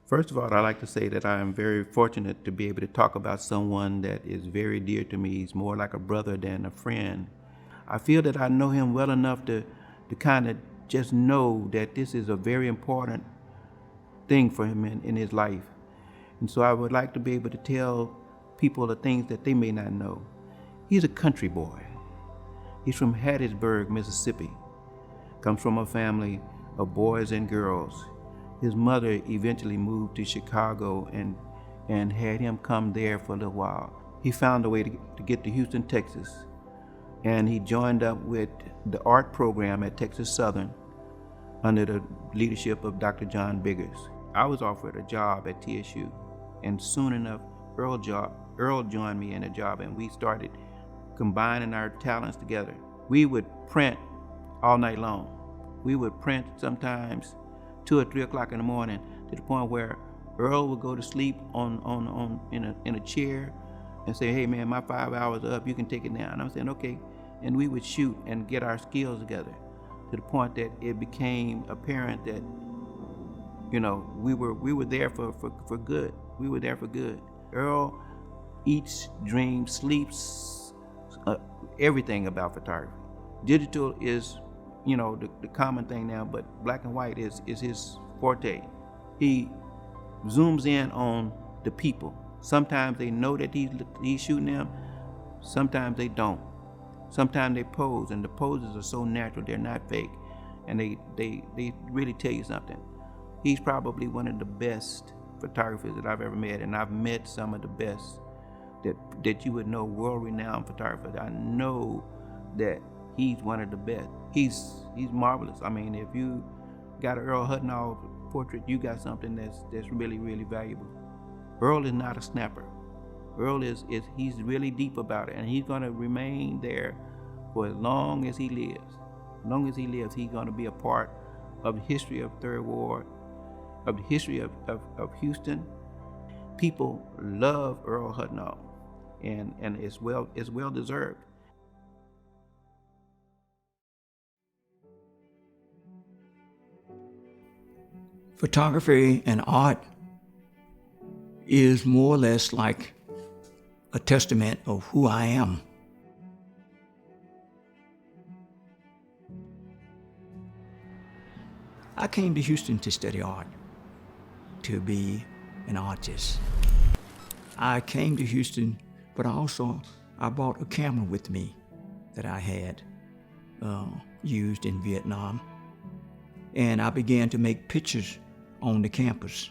First of all, I'd like to say that I am very fortunate to be able to talk about someone that is very dear to me. He's more like a brother than a friend. I feel that I know him well enough to kind of just know that this is a very important thing for him in his life. And so I would like to be able to tell people the things that they may not know. He's a country boy. He's from Hattiesburg, Mississippi. Comes from a family of boys and girls. His mother eventually moved to Chicago and had him come there for a little while. He found a way to get to Houston, Texas, and he joined up with the art program at Texas Southern under the leadership of Dr. John Biggers. I was offered a job at TSU, and soon enough, Earl joined me in a job, and we started combining our talents together. We would print all night long. We would print sometimes 2 or 3 o'clock in the morning, to the point where Earl would go to sleep in a chair and say, "Hey man, my 5 hours are up, you can take it now." And I'm saying, "Okay." And we would shoot and get our skills together, to the point that it became apparent that, you know, we were there for good. We were there for good. Earl eats, dreams, sleeps, everything about photography. Digital is, you know, the common thing now, but black and white is his forte. He zooms in on the people. Sometimes they know that he's shooting them, sometimes they don't. Sometimes they pose, and the poses are so natural, they're not fake, and they really tell you something. He's probably one of the best photographers that I've ever met, and I've met some of the best that you would know, world-renowned photographers. I know that he's one of the best. He's marvelous. I mean, if you got an Earl Hudnall portrait, you got something that's really, really valuable. Earl is not a snapper. Earl he's really deep about it, and he's gonna remain there for as long as he lives. As long as he lives, he's gonna be a part of the history of Third Ward, of the history of Houston. People love Earl Hudnall, and it's well deserved. Photography and art is more or less like a testament of who I am. I came to Houston to study art, to be an artist. I came to Houston, but I brought a camera with me that I had used in Vietnam. And I began to make pictures on the campus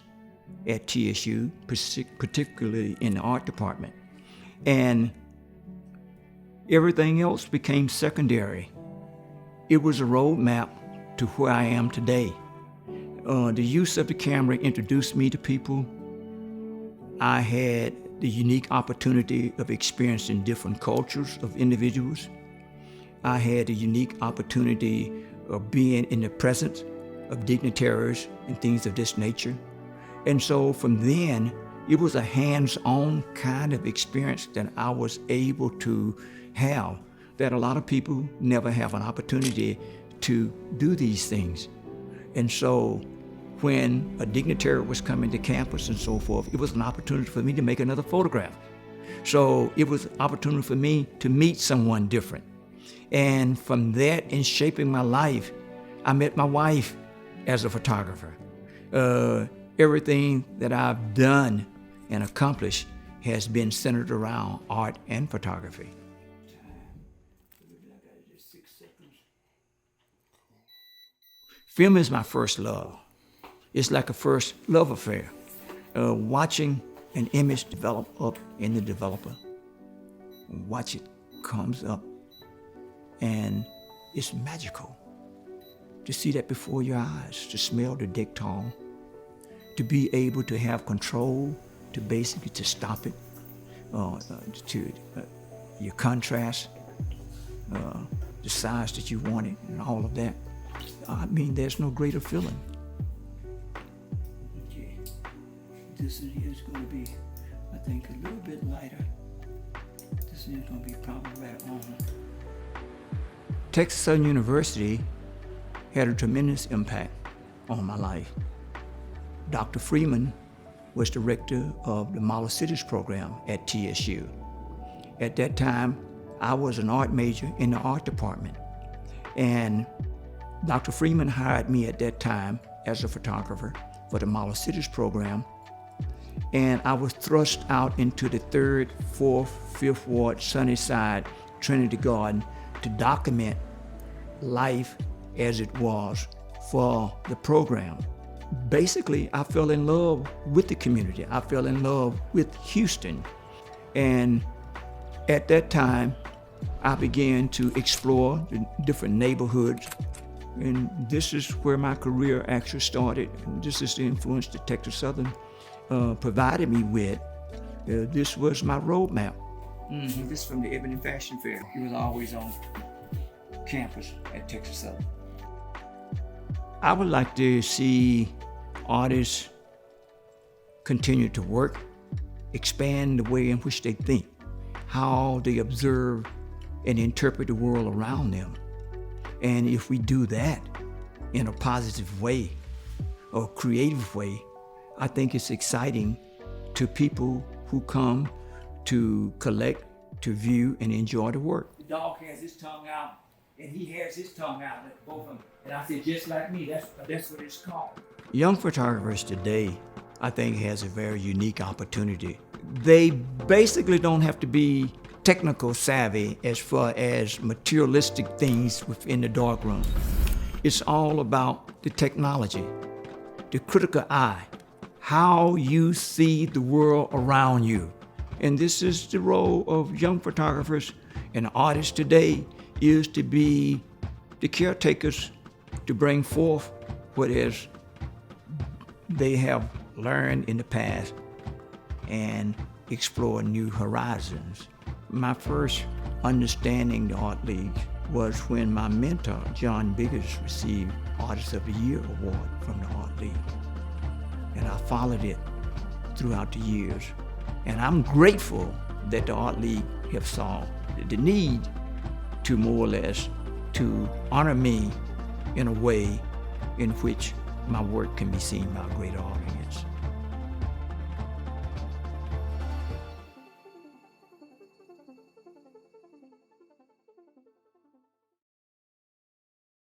at TSU, particularly in the art department. And everything else became secondary. It was a roadmap to where I am today. The use of the camera introduced me to people. I had the unique opportunity of experiencing different cultures of individuals. I had the unique opportunity of being in the presence of dignitaries and things of this nature. And so from then, it was a hands-on kind of experience that I was able to have, that a lot of people never have an opportunity to do these things. And so when a dignitary was coming to campus and so forth, it was an opportunity for me to make another photograph. So it was an opportunity for me to meet someone different. And from that, in shaping my life, I met my wife as a photographer. Everything that I've done and accomplished has been centered around art and photography. Film is my first love. It's like a first love affair. Watching an image develop up in the developer, watch it comes up, and it's magical. To see that before your eyes, to smell the dictol, to be able to have control, to basically to stop it, your contrast, the size that you want it, and all of that. I mean, there's no greater feeling. Okay, this is going to be, I think, a little bit lighter. This is going to be probably right on. Texas Southern University had a tremendous impact on my life. Dr. Freeman was director of the Model Cities program at TSU. At that time, I was an art major in the art department. And Dr. Freeman hired me at that time as a photographer for the Model Cities program. And I was thrust out into the 3rd, 4th, 5th Ward, Sunnyside, Trinity Garden to document life as it was for the program. Basically, I fell in love with the community. I fell in love with Houston. And at that time, I began to explore the different neighborhoods. And this is where my career actually started. And this is the influence that Texas Southern provided me with. This was my roadmap. This is from the Ebony Fashion Fair. He was always on campus at Texas Southern. I would like to see artists continue to work, expand the way in which they think, how they observe and interpret the world around them. And if we do that in a positive way or creative way, I think it's exciting to people who come to collect, to view, and enjoy the work. The dog has his tongue out, and he has his tongue out, both of them. And I said, just like me, that's what it's called. Young photographers today, I think, has a very unique opportunity. They basically don't have to be technical savvy as far as materialistic things within the darkroom. It's all about the technology, the critical eye, how you see the world around you. And this is the role of young photographers and artists today, is to be the caretakers, to bring forth what is they have learned in the past and explore new horizons. My first understanding the Art League was when my mentor, John Biggers, received Artist of the Year award from the Art League. And I followed it throughout the years. And I'm grateful that the Art League have saw the need to more or less to honor me in a way in which my work can be seen by a greater audience.